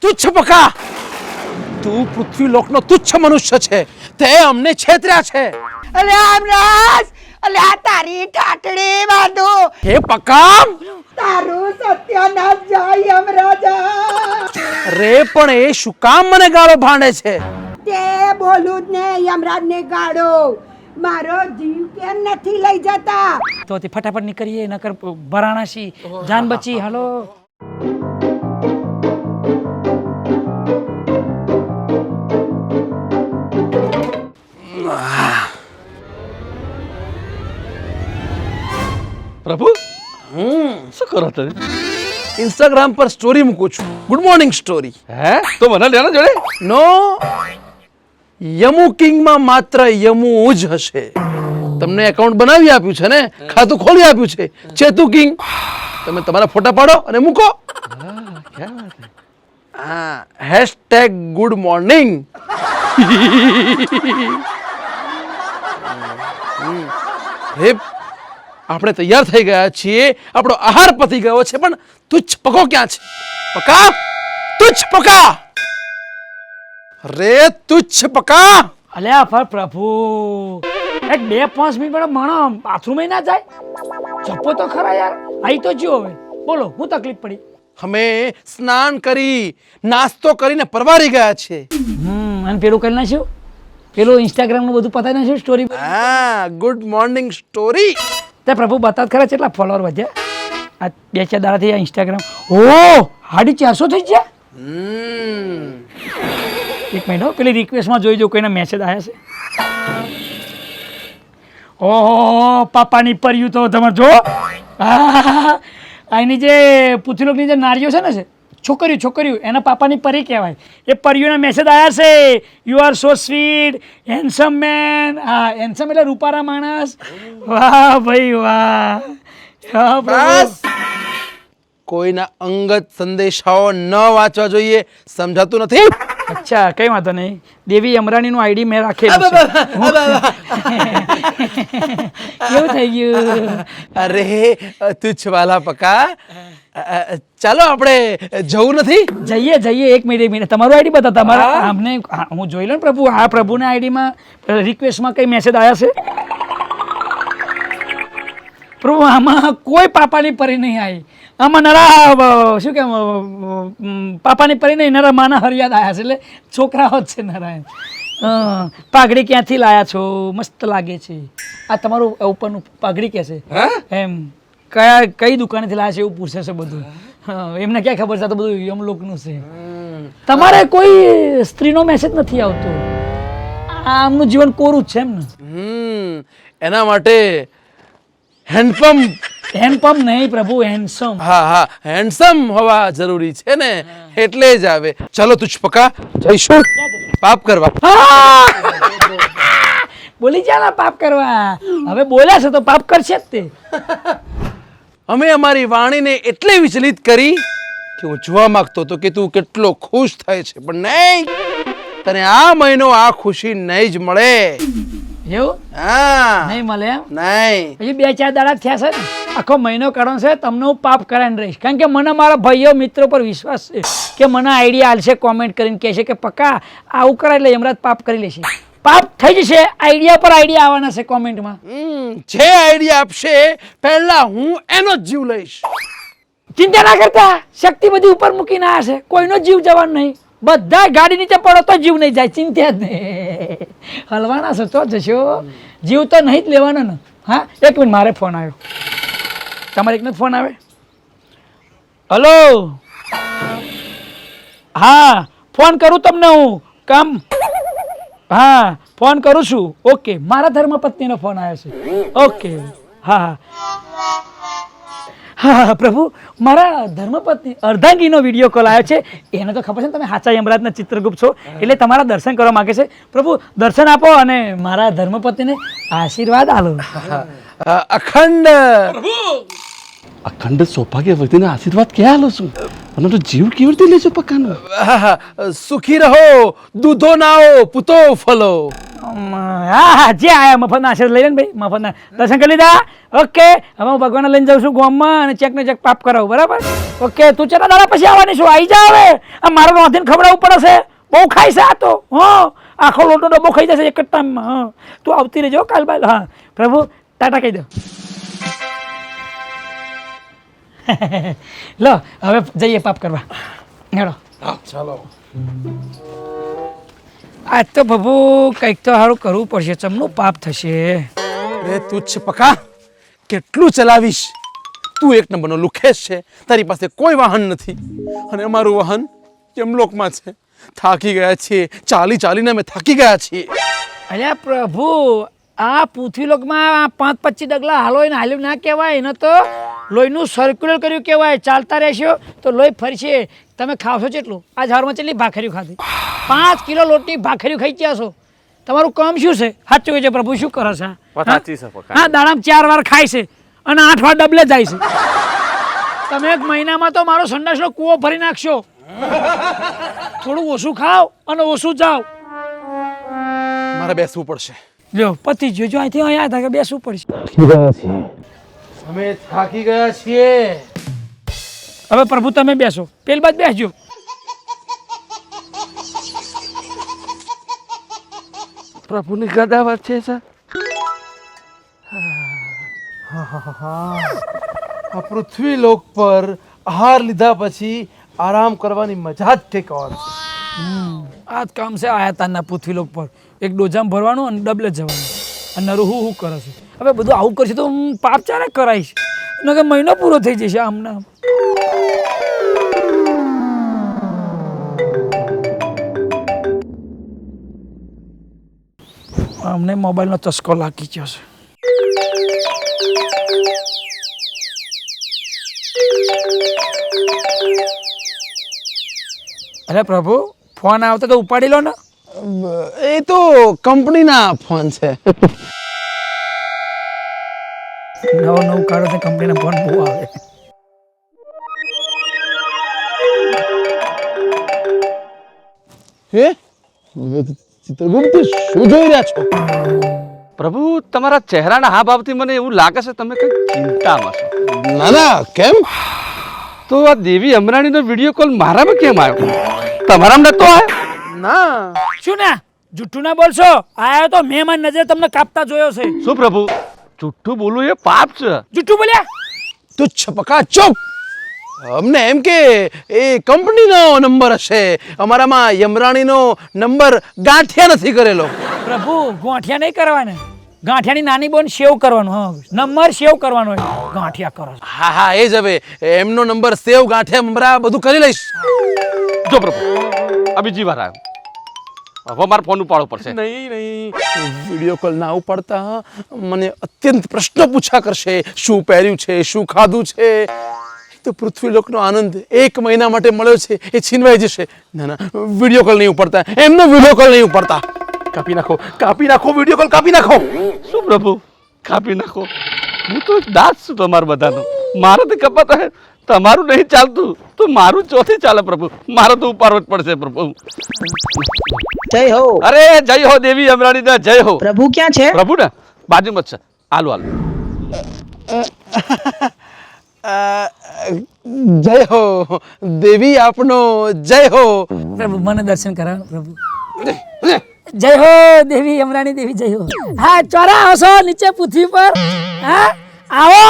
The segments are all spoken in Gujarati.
તુચ્છ પકા, તું પૃથ્વી લોકનો તુચ્છ મનુષ્ય છે, તે અમને છેતર્યા છે. અલે આમરાજ, અલે આ તારી ઠાટડી બાંધો, હે પકા, તારું સત્યાનાશ જાય યમરાજા. અરે પણ એ શું કામ મને ગાળો ભાંડે છે? તે બોલું જ ને યમરાજને ગાળો. મારો જીવ કેમ નથી લઈ જતા? તો તે ફટાફટ નીકળીએ, નકર ભરાણાશી જાન બચી. હાલો. પ્રભુ શું કરો તમે? ઇન્સ્ટાગ્રામ પર સ્ટોરી મૂકું છું, ગુડ મોર્નિંગ સ્ટોરી. હે તો મને લેના જોડે. નો, યમુ કિંગમાં માત્ર યમુ જ હશે. તમને એકાઉન્ટ બનાવી આપ્યું છે ને, ખાતું ખોલી આપ્યું છે, ચેતુ કિંગ. તમે તમારા ફોટા પાડો અને મૂકો. હા, હેશટેગ ગુડ મોર્નિંગ. આપણે તૈયાર થઈ ગયા છીએ, આપણો આહાર પતી ગયો છે, પણ તુચ્છ પકો ક્યાં છે? પકા, તુચ્છ પકા, રે તુચ્છ પકા. અલ્યા પર પ્રભુ, એક 2-5 મિનિટ પણ માણો બાથરૂમ ના જાય? જપો તો ખરા યાર. આઈ તો જો હવે બોલો, હું તકલીફ પડી? અમે સ્નાન કરી, નાસ્તો કરીને પરવારી ગયા છે. અને પેલું કરી નાખ્યું, પેલું ઇન્સ્ટાગ્રામ નું બધું પતાવી નાખ્યું, સ્ટોરી. હા, ગુડ મોર્નિંગ સ્ટોરી. તે પ્રભુ બતાવ ખરા કેટલા ફોલોઅર વધ્યા આ 2-4 દાડાથી આ ઇન્સ્ટાગ્રામ? ઓ 450 થઈ ગયા. એક મિનિટ હો, પેલી રિક્વેસ્ટમાં જોઈ જો કોઈના મેસેજ આવ્યા છે. ઓહો, પાપાની પરયું તો તમે જો. આની જે પૃથ્વીલોકની જે નારીઓ છે ને, છોકરીઓ એના પાપાની પરી કહેવાય. એ પરીઓના મેસેજ આવ્યા છે, you are so sweet, handsome man. હા, હેન્ડસમ એટલે રૂપારા માણસ. વાહ ભાઈ વાહ. બસ, કોઈના અંગત સંદેશાઓ ન વાંચવા જોઈએ, સમજાતું નથી? અચ્છા, કઈ વાંધો નહીં. દેવી અમરાણીનું આઈડી મેં રાખેલું છે. કેવું થઈ ગયું? અરે તુચ્છ વાલા પકા, ચાલો આપણે જવું નથી? જઈએ. એક મિનિટ તમારું આઈડી બતા. તમારા આમને હું જોઈ લઉં ને પ્રભુ. આ પ્રભુના આઈડીમાં રિક્વેસ્ટમાં કઈ મેસેજ આવ્યા છે? પ્રભુ આમાં કોઈ પાપાની પરી નહીં આવી. આમાં નરા શું કેમ પાપાની પરી નહીં, નરા માના હરિયાદ આવ્યા છે. એટલે છોકરાઓ જ છે નરા. પાઘડી ક્યાંથી લાયા છો? મસ્ત લાગે છે. આ તમારું ઉપરનું પાઘડી કે છે એમ કઈ દુકાનેથી લાયા છે એવું પૂછે છે બધું. એમને ક્યાં ખબર છે? તો બધું યમલોકનું છે. તમારે કોઈ સ્ત્રીનો મેસેજ નથી આવતો? આમનું જીવન કોરું જ છે એમ ને? એના માટે હેન્ડપંપ નહીં પ્રભુ, હેન્ડસમ. હા, હેન્ડસમ હોવા જરૂરી છે ને, એટલે જ આવે. ચલો તુચ્છ પકા, જઈશું પાપ કરવા. બોલી જા ને પાપ કરવા. હવે બોલ્યા છે તો પાપ કરશે જ તે. અમે અમારી વાણીને એટલે વિચલિત કરી કે હું જોવા માંગતો હતો કે તું કેટલો ખુશ થાય છે, પણ નહીં, તને આ મહિનો આ ખુશી નહીં જ મળે. એવું? હા, નહીં મળે એમ? નહીં. હજી 2-4 દાડા થયા છે ને, આખો મહિનો કાઢવાનો છે. તમને હું પાપ કરાવીને રહીશ, કારણ કે મને મારા ભાઈઓ મિત્રો પર વિશ્વાસ છે કે મને આઈડિયા આલશે, કોમેન્ટ કરીને કહેશે કે પક્કા આવું કરાય એટલે યમરાજ પાપ કરી લેશે. પાપ થઈ જશે. આઈડિયા પર આઈડિયા આવવાના છે કોમેન્ટમાં. જે આઈડિયા આપશે પહેલા હું એનો જ જીવ લઈશ. ચિંતા ના કરતા, શક્તિ બધી ઉપર મૂકીને આવ્યા છે. કોઈનો જીવ જવાનો નહીં. બધા ગાડી નીચે પડો તો જીવ નહીં જાય, ચિંતા જ નહીં. હલવાના છો તો જશો, જીવ તો નહીં જ લેવાનો ને. હા, એક મિનિટ, મારે ફોન આવ્યો. તમારે એકનો ફોન આવે? હલો, હા ફોન કરું તમને હું. કામ, હા ફોન કરું છું. ઓકે, મારા ધર્મપત્નીનો ફોન આવ્યો છે. ઓકે, હા પ્રભુ, મારા ધર્મપત્ની અર્ધાંગીનો વિડીયો કોલ આવ્યો છે. એને તો ખબર છે ને તમે સાચા યમરાજના ચિત્રગુપ્ત છો, એટલે તમારા દર્શન કરવા માંગે છે. પ્રભુ દર્શન આપો અને મારા ધર્મપત્નીને આશીર્વાદ આલો. અખંડ સૌભાગ્યવતીના આશીર્વાદ ક્યાં આલો છું? અને તો જીવ કેવી રીતે લેજો પક્કાનો? સુખી રહો, દૂધો નાઓ, પૂતો ફલો. હા જે આયા મફતના આશીર્વાદ લઈ લે ને ભાઈ, મફતના દર્શન કરી લીધા. ઓકે, હવે હું ભગવાનને લઈને જાઉં છું ગામમાં અને ચેક ને ચેક પાપ કરાવું, બરાબર? ઓકે, તું ચાલા દાડા પછી આવવાની શું? આવી જા હવે. આ મારો નોંધીને ખવડાવવું પડે છે, બહુ ખાઈ છે આ તો. આખો લોટો ડબ્બો ખાઈ જશે એક જ ટાઈમમાં. તું આવતી રહેજો કાલ બાલ. હા પ્રભુ, ટાટા કહી દો. લો હવે જઈએ પાપ કરવા. હેડો ચાલો. આજ તો પ્રભુ કંઈક તો સારું કરવું પડશે. ચમનું પાપ થશે. રે તુચ્છ પકા, કેટલું ચલાવીશ? તું એક નંબરનો લુખેશ છે. તારી પાસે કોઈ વાહન નથી અને અમારું વાહન યમલોકમાં છે. થાકી ગયા છીએ, ચાલીને અમે થાકી ગયા છીએ. અલ્યા પ્રભુ, આ પૃથ્વીલોકમાં 5-25 ડગલા હાલોય ને હાલ્યું ના કહેવાય, એને તો લોહીનું સર્ક્યુલર કર્યું કહેવાય. ચાલતા રહેશો તો લોહી ફરશે. તમે ખાવશો કેટલું? આ ઝાડમાં કેટલી ભાખરીઓ ખાધી? 5 કિલો લોટની ભાખરીઓ ખાઈ ગયા છો. તમારું કામ શું છે? સાચું કહે છે પ્રભુ, શું કરો છો? હા, દાડામાં 4 વાર ખાય છે અને 8 વાર ડબલે જાય છે. તમે એક મહિનામાં તો મારો સંડાસનો કૂવો ભરી નાખશો. થોડું ઓછું ખાઓ અને ઓછું જાઓ. મારે બેસવું પડશે. લ્યો પતિ જોજો, અહીંથી અહીંયા હતા કે બેસવું પડશે. અમે થાકી ગયા છીએ. હવે પ્રભુ તમે બેસો, પેલી બાજુ બેસજો. પ્રભુની ગદા વચ્ચે છે. આ પૃથ્વી લોક પર આહાર લીધા પછી આરામ કરવાની મજા જ કંઈક ઓર છે. આ જ કામ છે આયાતાના પૃથ્વીલોક પર. એક ડોજામાં ભરવાનું અને ડબલે જવાનું. અને નરું હું કરે છે. હવે બધું આવું કરશે તો હું પાપ ચારે કરાઈશ. કે મહિનો પૂરો થઈ જશે આમને આમ. અમને મોબાઈલનો ચસ્કો લાગી ગયો છે. અરે પ્રભુ, ફોન આવતો તો ઉપાડી લો ને. એ તો કંપનીના ફોન છે. નવું કાઢો તો કંપનીના ફોન બહુ આવે. હે ચિત્રગુપ્ત, શું જોઈ રહ્યા છો? પ્રભુ, તમારા ચહેરાના હાવભાવથી મને એવું લાગે છે તમે કંઈક ચિંતામાં છો. ના ના, કેમ? તો આ દેવી અમરાણીનો વિડીયો કોલ મારામાં કેમ આવ્યો? તમારામાં નતો આવ્યો? ના. શું ના જુઠ્ઠું ના બોલશો? આયો તો મેં મારી નજરે તમને કાપતા જોયો છે. શું પ્રભુ, જુઠ્ઠું બોલવું એ પાપ છે. જુઠ્ઠું બોલ્યા? તુચ્છ પકા, ચૂપ. અમને એમ કે એ કંપનીનો નંબર હશે. અમારામાં યમરાણીનો નંબર ગાંઠિયા નથી કરેલો. પ્રભુ, ગોઠિયા નહીં કરવાના. ગાંઠિયાની નાની બોન સેવ કરવાનો. હા, નંબર સેવ કરવાનો હોય. ગાંઠિયા કરો. હા હા, એ જ. હવે એમનો નંબર સેવ, ગાંઠિયા મમરા બધું કરી લઈશ. જો પ્રભુ, આ બીજી વાર આવ્યો. હવે મારે ફોન ઉપાડવો પડશે. નહીં, વિડીયો કોલ ના ઉપાડતા મને અત્યંત પ્રશ્ન પૂછા કરશે. શું પહેર્યું છે, શું ખાધું છે? તો પૃથ્વીલોકનો આનંદ 1 મહિના માટે મળ્યો છે, એ છીનવાઈ જશે. ના, વિડીયો કોલ નહીં ઉપાડતા. એમનો વિડીયો કોલ નહીં ઉપાડતા. કાપી નાખો વિડીયો કોલ કાપી નાખો. શું પ્રભુ, કાપી નાખો? હું તો દાસ છું તમારા બધાનો. મારાથી કપાતો હે, તમારું નહીં ચાલતું તો મારું ચોથી ચાલે પ્રભુ. મારે તો ઉપાડવો જ પડશે પ્રભુ. જય હો. અરે જય હો દેવી અમરાણી ના જય હો. પ્રભુ ક્યાં છે? પ્રભુ ને બાજુમાં જ છે. હાલો. જય હો દેવી, આપનો જય હો. પ્રભુ મને દર્શન કરાવો પ્રભુ. જય હો દેવી અમરાણી દેવી, જય હો. હા, ચોરા આવશો નીચે પૃથ્વી પર. હા આવો.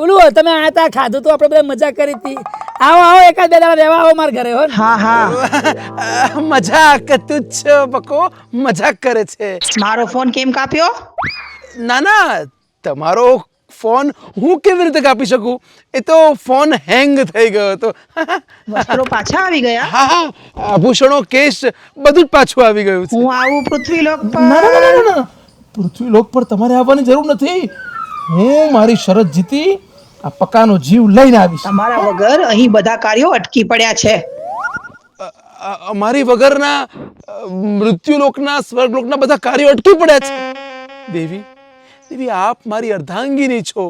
ઓલું તમે આયા તા, ખાધું તો આપણે બધા મજા કરી હતી. આવો એકાદ 2 દાડા રહેવા આવો મારા ઘરે. હો હા હા. મજાક, તુચ્છ બકો મજાક કરે છે. મારો ફોન કેમ કાપ્યો? ના, તમારો ફોન હું કેવી રીતે કાપી શકું? એ તો ફોન હેંગ થઈ ગયો હતો. વસ્ત્રો પાછા આવી ગયા? હા, આભૂષણો, કેશ બધું જ પાછું આવી ગયું છે. હું આવું પૃથ્વીલોક પર? ના, પૃથ્વીલોક પર તમારે આવવાની જરૂર નથી. હું મારી શરત જીતી આ પકાનો જીવ લઈને આવીશ. તમારા વગર અહીં બધા કાર્યો અટકી પડ્યા છે. અમારી વગરના મૃત્યુલોકના, સ્વર્ગલોકના બધા કાર્યો અટકી પડ્યા છે. દેવી, આપ મારી અર્ધાંગીની છો.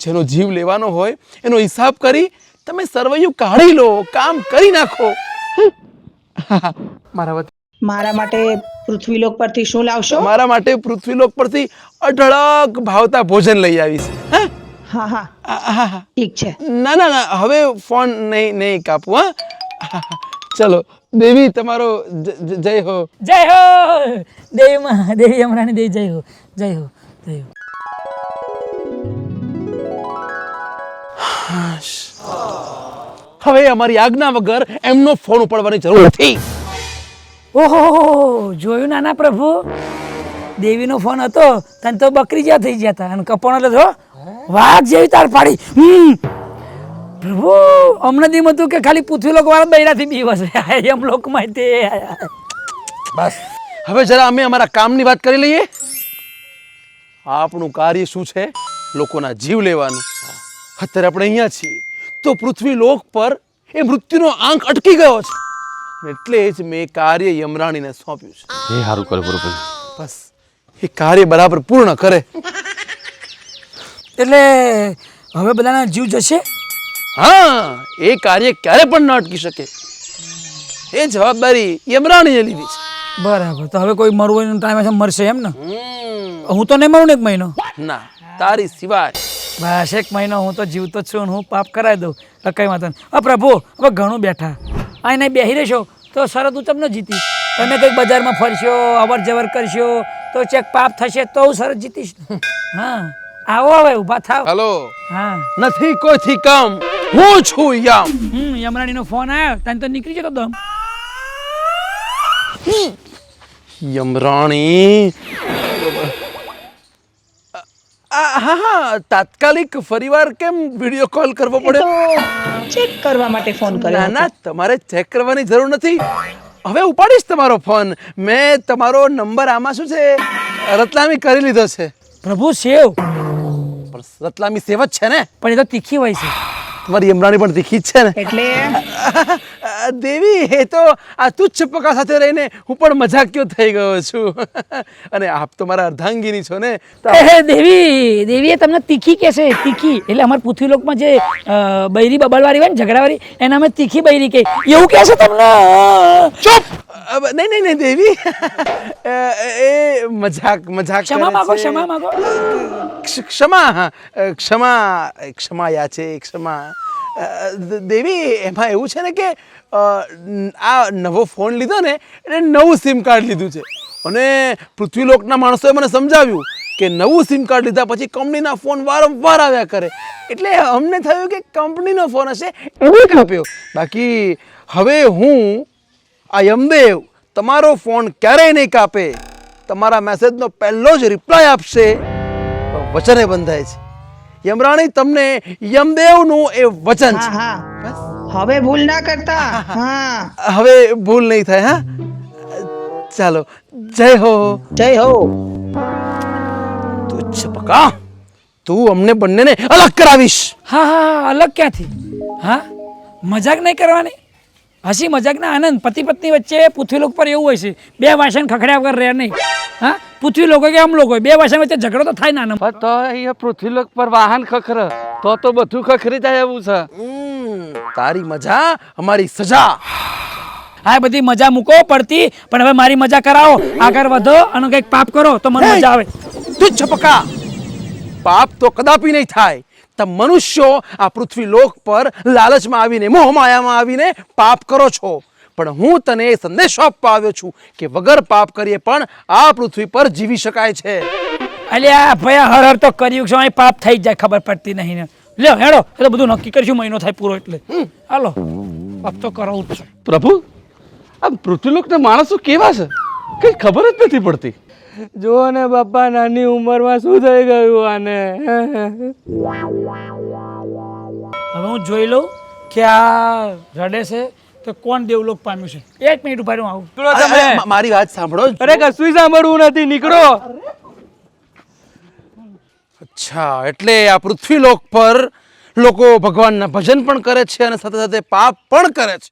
જેનો જીવ લેવાનો હોય એનો હિસાબ કરી તમે સર્વૈયું કાઢી લો, કામ કરી નાખો. મારા માટે પૃથ્વીલોક પરથી શું લાવશો? તમારા માટે પૃથ્વીલોક પરથી અઢળક ભાવતા ભોજન લઈ આવીશ. હા હા હા હા હા ઠીક છે. ના ના ના હવે ફોન નહીં કાપું. હા ચલો દેવી તમારો જય હો. જય હો દેવી યમરાણી દેવી, જય હો જય હો જય હો. હવે અમારી આજ્ઞા વગર એમનો ફોન ઉપાડવાની જરૂર નથી. ઓહો જોયું નાના પ્રભુ, દેવીનો ફોન હતો તને તો બકરી જ્યાં થઈ ગયા હતા અને કપણ એટલે જો વાઘ જેવી તાર પાડી. પ્રભુ અમને દીમ હતું કે ખાલી પૃથ્વીલોક વાળા બૈરાથી બીવસ એમ લોકમાં તે બસ હવે જરા અમે અમારા કામની વાત કરી લઈએ. આપણું કાર્ય શું છે? લોકોના જીવ લેવાનું. અત્યારે આપણે અહીંયા છીએ તો પૃથ્વીલોક પર એ મૃત્યુનો આંક અટકી ગયો છે, એટલે જ મેં કાર્ય યમરાણીને સોંપ્યું છે. એ સારું કરે પ્રભુ. બસ એ કાર્ય બરાબર પૂર્ણ કરે. એટલે હવે બધાના જીવ જશે. હા એ કાર્ય ક્યારે પણ ન અટકી શકે. એ જવાબદારી યમરાણીએ લીધી છે. બરાબર, તો હવે કોઈ મરવાનો ટાઈમ હશે મરશે એમ ને? હું તો નહીં મરું ને એક મહિનો. ના તારી સિવાય. બસ એક મહિનો હું તો જીવતો જ છું, હું પાપ કરાવી દઉં તો કઈ વાંધો નહીં. પ્રભુ હવે ઘણું બેઠા અહીં બેસી રહેશો તો શરત હું તમને જીતી. તમે કંઈક બજારમાં ફરશો, અવર જવર કરશો તો ચેક પાપ થશે તો હું શરત જીતીશ. હા આવો હવે ઊભા થાવ. હલો હા નથી કોઈથી કમ, હું છું યમ. યમરાણીનો ફોન આવ્યો તને તો નીકળી જતો દમ. યમરાણી હા હા તાત્કાલિક ફરીવાર કેમ વિડીયો કોલ કરવો પડે? ચેક કરવા માટે ફોન કર્યો ના હતો. ના તમારે ચેક કરવાની જરૂર નથી. હવે ઉપાડીશ તમારો ફોન. મેં તમારો નંબર આમાં શું છે રતલામી કરી લીધો છે. પ્રભુ સેવ પણ રતલામી સેવ જ છે ને? પણ એ તો તીખી હોય છે. તમારી યમરાણી પણ તીખી જ છે ને? એટલે દેવી એ તો આ તુચ્છ પકા સાથે રહીને હું પણ મજાકિયો થઈ ગયો છું. અને આપ તો મારા અર્ધાંગીની છો ને તો દેવીએ તમને તીખી કે છે? તીખી એટલે અમારા પૃથ્વીલોકમાં જે બૈરી બબલવાળી હોય ને ઝઘડાવાળી એને અમે તીખી બૈરી કહે એવું કહે છે તમને? ચૂપ! નહીં દેવી એ મજાક ક્ષમા માગો, કરે છે. ક્ષમા માગો. ક્ષમા યાચે ક્ષમા. દેવી એમાં એવું છે ને કે આ નવો ફોન લીધો ને એટલે નવું સિમ કાર્ડ લીધું છે, અને પૃથ્વીલોકના માણસોએ મને સમજાવ્યું કે નવું સિમ કાર્ડ લીધા પછી કંપનીના ફોન વારંવાર આવ્યા કરે, એટલે અમને થયું કે કંપનીનો ફોન હશે એટલે કાપ્યો. બાકી હવે હું આ યમદેવ તમારો ફોન ક્યારેય નહીં કાપે. તમારા મેસેજનો પહેલો જ રિપ્લાય આપશે તો વચને બંધાય છે. યમરાણી તમને યમદેવનું એ વચન છે. હા હવે ભૂલ ના કરતા. હા હવે ભૂલ નહીં થાય. હા ચાલો જય હો. જય હો. તુચ્છ પકા તું અમને બંનેને અલગ કરાવીશ. હા અલગ ક્યાંથી? હા મજાક નહીં કરવાની. હસી મજાકના આનંદ. પતિ પત્ની વચ્ચે પૃથ્વીલોક પર એવું હોય છે બે વાસણ ખખડ્યા વગર રહે નહીં. હા પૃથ્વીલોક કે આમ લોકો બે વાસણ વચ્ચે ઝઘડો તો થાય ના. પણ તો અહીંયા પૃથ્વીલોક પર વાહન ખખર તો બધું ખખરી જાય એવું છે. તારી મજા અમારી સજા. હા બધી મજા મૂકો પડતી, પણ હવે મારી મજા કરાવો. આગળ વધો અને કંઈક પાપ કરો તો મને મજા આવે. તુચ્છ પકા પાપ તો કદાપી નહીં થાય. તમે મનુષ્યો આ પૃથ્વીલોક પર લાલચમાં આવીને મોહમાયામાં આવીને પાપ કરો છો, પણ હું તને એ સંદેશો આપવા આવ્યો છું કે વગર પાપ કરીએ પણ આ પૃથ્વી પર જીવી શકાય છે. અલ્યા ભયા હર હર તો કર્યું છે, અહીં પાપ થઈ જાય ખબર પડતી નહીં ને. લ્યો હેડો, એ તો બધું નક્કી કરશું મહિનો થાય પૂરો એટલે. હાલો પાપ તો કરાવું જ છે. પ્રભુ આ પૃથ્વીલોકના માણસો કેવા છે કઈ ખબર જ નથી પડતી. જો ને બાપા નાની ઉંમરમાં શું થઈ ગયું આને. હવે હું જોઈ લઉં કે આ રડે છે તો કોણ દેવલોક પામ્યું છે. એક મિનિટ ઉભા રહો, હું આવું. નીકળો તમે. મારી વાત સાંભળો. અરે કશું સાંભળવું નથી, નીકળો. અચ્છા એટલે આ પૃથ્વીલોક પર લોકો ભગવાનના ભજન પણ કરે છે અને સાથે સાથે પાપ પણ કરે છે.